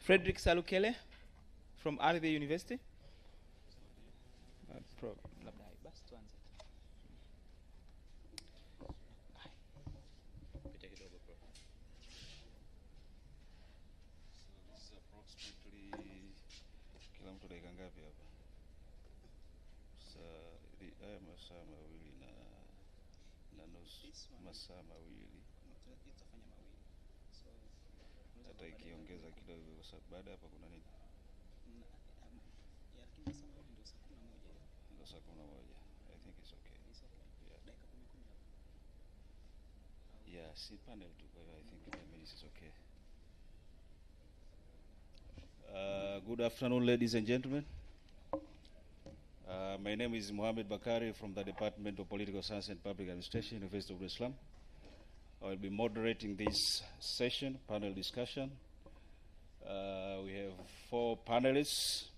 Fredrick Salukele from Ardhi University. Prof. Masaa mawili hata ikiongeza kidogo, kwa sababu baada hapa kuna nini? Ndio saa 11. I think it's okay. Yeah, si panel tu, kwa I think 10 minutes is okay. Good afternoon, ladies and gentlemen. My name is Mohamed Bakari from the Department of Political Science and Public Administration, University of Islam. I will be moderating this session, panel discussion. We have 4 panelists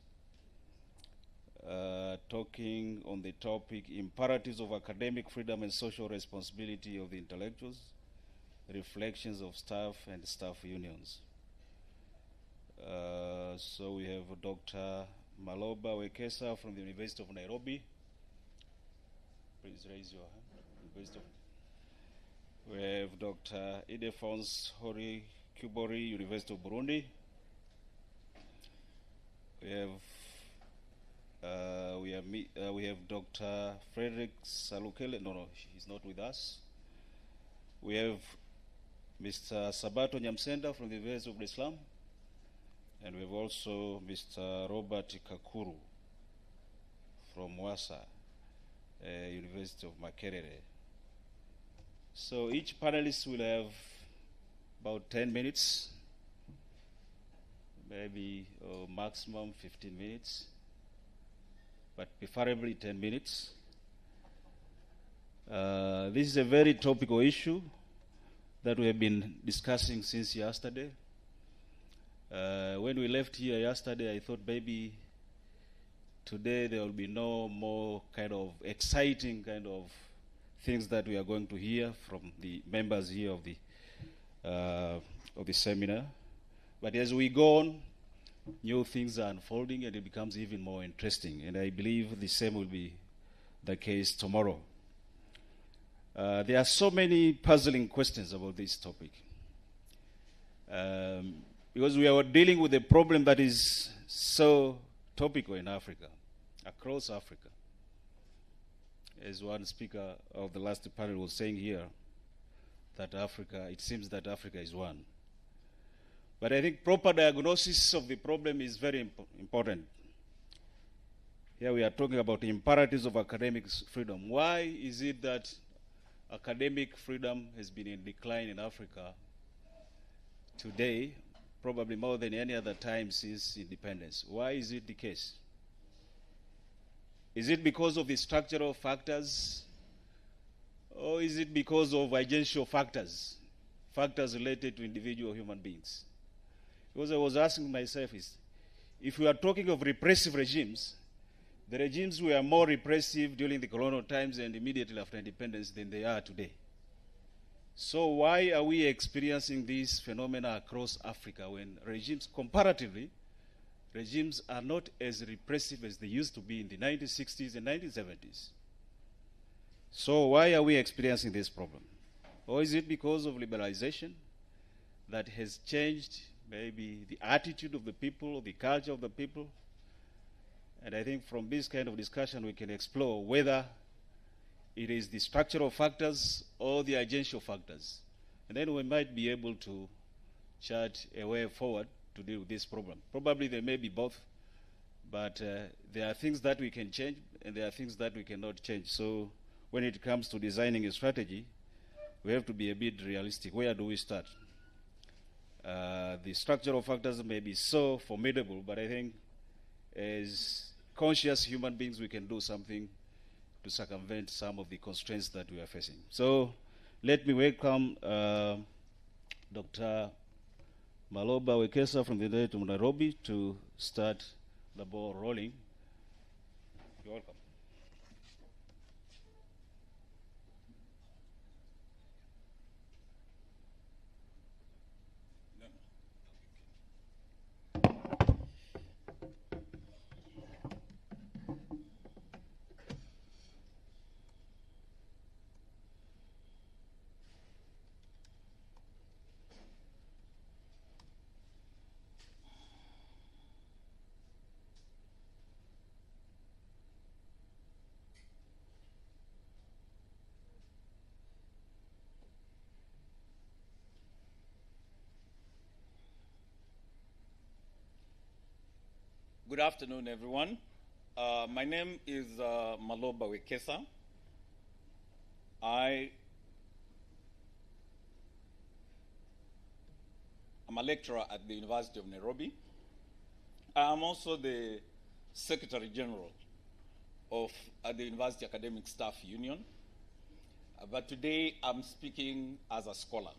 talking on the topic, imperatives of academic freedom and social responsibility of the intellectuals, reflections of staff and staff unions. So we have Dr. Malabar Wekesa from the University of Nairobi. Please raise your hand. We have Dr. IIdephonse Horicubony, University of Burundi. We have Dr. Fredrick Salukele. No, he's not with us. We have Mr. Sabatho Nyamsenda from the University of Islam. And we have also Mr. Robert Kakuru from MUASA, University of Makerere. So each panelist will have about 10 minutes, maybe maximum 15 minutes, but preferably 10 minutes. This is a very topical issue that we have been discussing since yesterday. When we left here yesterday, I thought maybe today there will be no more kind of exciting kind of things that we are going to hear from the members here of the seminar. But as we go on, new things are unfolding and it becomes even more interesting. And I believe the same will be the case tomorrow. There are so many puzzling questions about this topic. Because we are dealing with a problem that is so topical in Africa, across Africa. As one speaker of the last panel was saying here, that Africa, it seems that Africa is one. But I think proper diagnosis of the problem is very important. Here we are talking about the imperatives of academic freedom. Why is it that academic freedom has been in decline in Africa today, probably more than any other time since independence? Why is it the case? Is it because of the structural factors, or is it because of agential factors, factors related to individual human beings? Because I was asking myself, if we are talking of repressive regimes, the regimes were more repressive during the colonial times and immediately after independence than they are today. So why are we experiencing these phenomena across Africa when regimes, comparatively, regimes are not as repressive as they used to be in the 1960s and 1970s? So why are we experiencing this problem? Or is it because of liberalization that has changed maybe the attitude of the people, or the culture of the people? And I think from this kind of discussion we can explore whether it is the structural factors or the agential factors. And then we might be able to chart a way forward to deal with this problem. Probably there may be both, but there are things that we can change and there are things that we cannot change. So when it comes to designing a strategy, we have to be a bit realistic. Where do we start? The structural factors may be so formidable, but I think as conscious human beings we can do something to circumvent some of the constraints that we are facing. So let me welcome Dr. Malabar Wekesa from the University of Nairobi to start the ball rolling. You're welcome. Good afternoon, everyone. My name is Malabar Wekesa. I am a lecturer at the University of Nairobi. I am also the Secretary General of the University Academic Staff Union. But today I'm speaking as a scholar.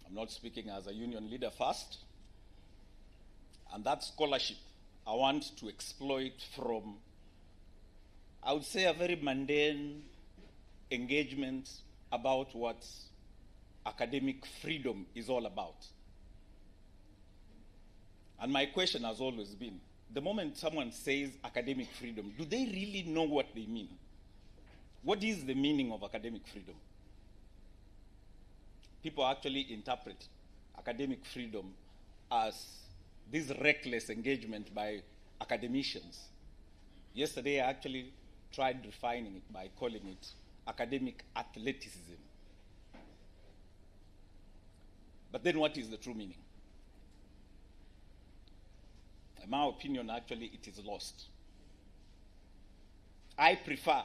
I'm not speaking as a union leader first. And that scholarship, I want to exploit from, I would say, a very mundane engagement about what academic freedom is all about. And my question has always been, the moment someone says academic freedom, do they really know what they mean? What is the meaning of academic freedom? People actually interpret academic freedom as this reckless engagement by academicians. Yesterday, I actually tried refining it by calling it academic athleticism. But then what is the true meaning? In my opinion, actually, it is lost. I prefer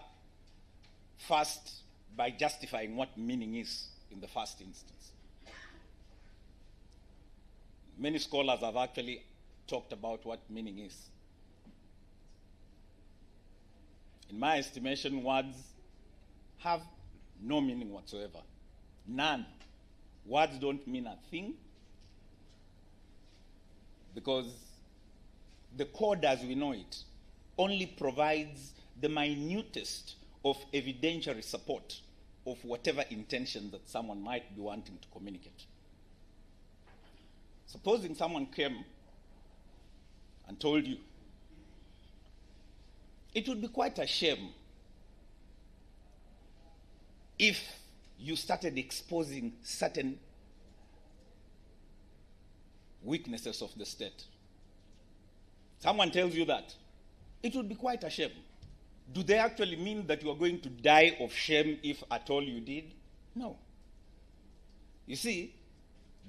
first by justifying what meaning is in the first instance. Many scholars have actually talked about what meaning is. In my estimation, words have no meaning whatsoever. None. Words don't mean a thing because the code as we know it only provides the minutest of evidentiary support of whatever intention that someone might be wanting to communicate. Supposing someone came and told you, it would be quite a shame if you started exposing certain weaknesses of the state. Someone tells you that. It would be quite a shame. Do they actually mean that you are going to die of shame if at all you did? No. You see,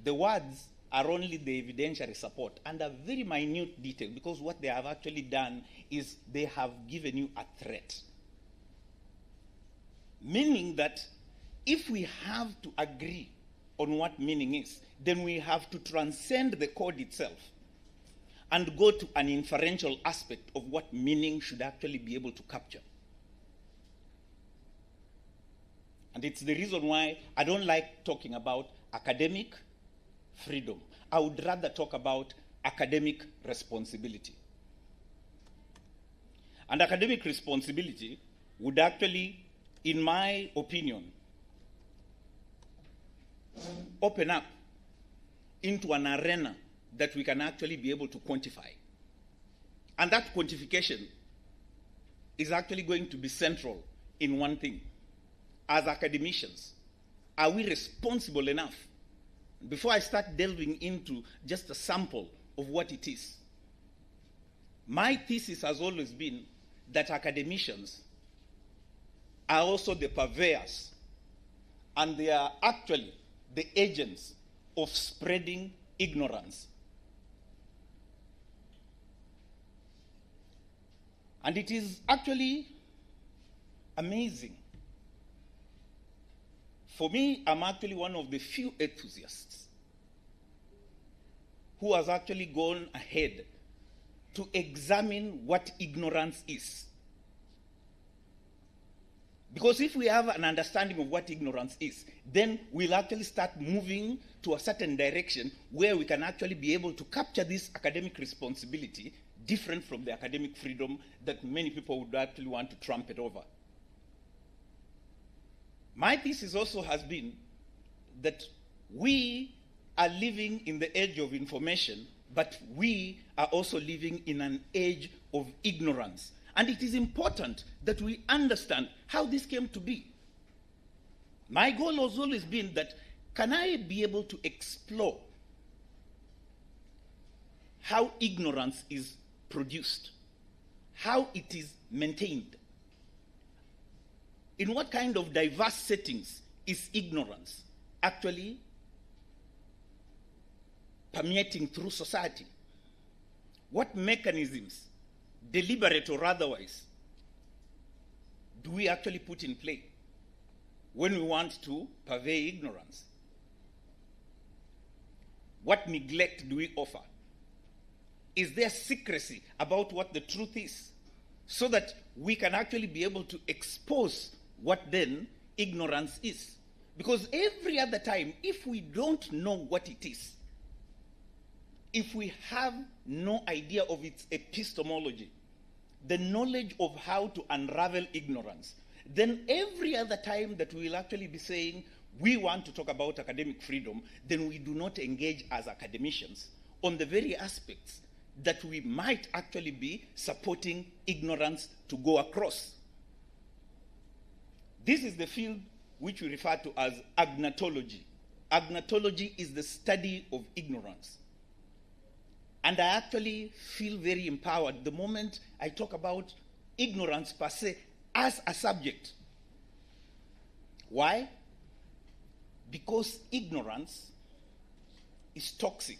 the words are only the evidentiary support and a very minute detail, because what they have actually done is they have given you a threat. Meaning that if we have to agree on what meaning is, then we have to transcend the code itself and go to an inferential aspect of what meaning should actually be able to capture. And it's the reason why I don't like talking about academic freedom. I would rather talk about academic responsibility. And academic responsibility would actually, in my opinion, open up into an arena that we can actually be able to quantify. And that quantification is actually going to be central in one thing. As academicians, are we responsible enough? Before I start delving into just a sample of what it is, my thesis has always been that academicians are also the purveyors, and they are actually the agents of spreading ignorance. And it is actually amazing. For me, I'm actually one of the few enthusiasts who has actually gone ahead to examine what ignorance is. Because if we have an understanding of what ignorance is, then we'll actually start moving to a certain direction where we can actually be able to capture this academic responsibility different from the academic freedom that many people would actually want to trumpet over. My thesis also has been that we are living in the age of information, but we are also living in an age of ignorance. And it is important that we understand how this came to be. My goal has always been that, can I be able to explore how ignorance is produced, how it is maintained, in what kind of diverse settings is ignorance actually permeating through society? what mechanisms, deliberate or otherwise, do we actually put in play when we want to purvey ignorance? What neglect do we offer? Is there secrecy about what the truth is, so that we can actually be able to expose what then ignorance is? Because every other time, if we don't know what it is, if we have no idea of its epistemology, the knowledge of how to unravel ignorance, then every other time that we will actually be saying we want to talk about academic freedom, then we do not engage as academicians on the very aspects that we might actually be supporting ignorance to go across. This is the field which we refer to as agnotology. Agnotology is the study of ignorance. And I actually feel very empowered the moment I talk about ignorance per se as a subject. Why? Because ignorance is toxic.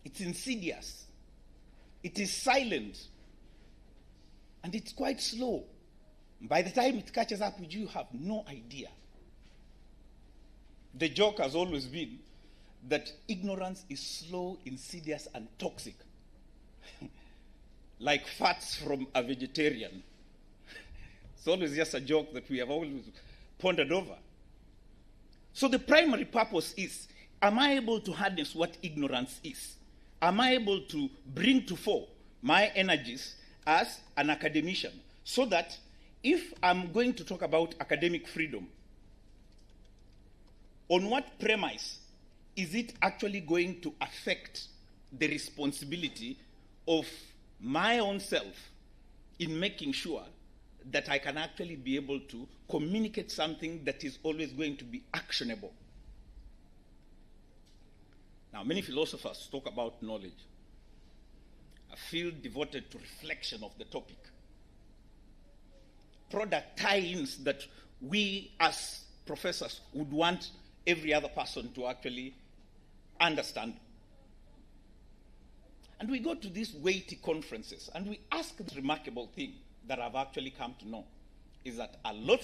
It's insidious. It is silent. And it's quite slow. By the time it catches up with you, you have no idea. The joke has always been that ignorance is slow, insidious, and toxic. Like farts from a vegetarian. It's always just a joke that we have always pondered over. So the primary purpose is, am I able to harness what ignorance is? Am I able to bring to fore my energies as an academician, so that if I'm going to talk about academic freedom, on what premise is it actually going to affect the responsibility of my own self in making sure that I can actually be able to communicate something that is always going to be actionable? Now, many philosophers talk about knowledge, a field devoted to reflection of the topic. Product tie-ins that we as professors would want every other person to actually understand. And we go to these weighty conferences and we ask the remarkable thing that I've actually come to know is that a lot of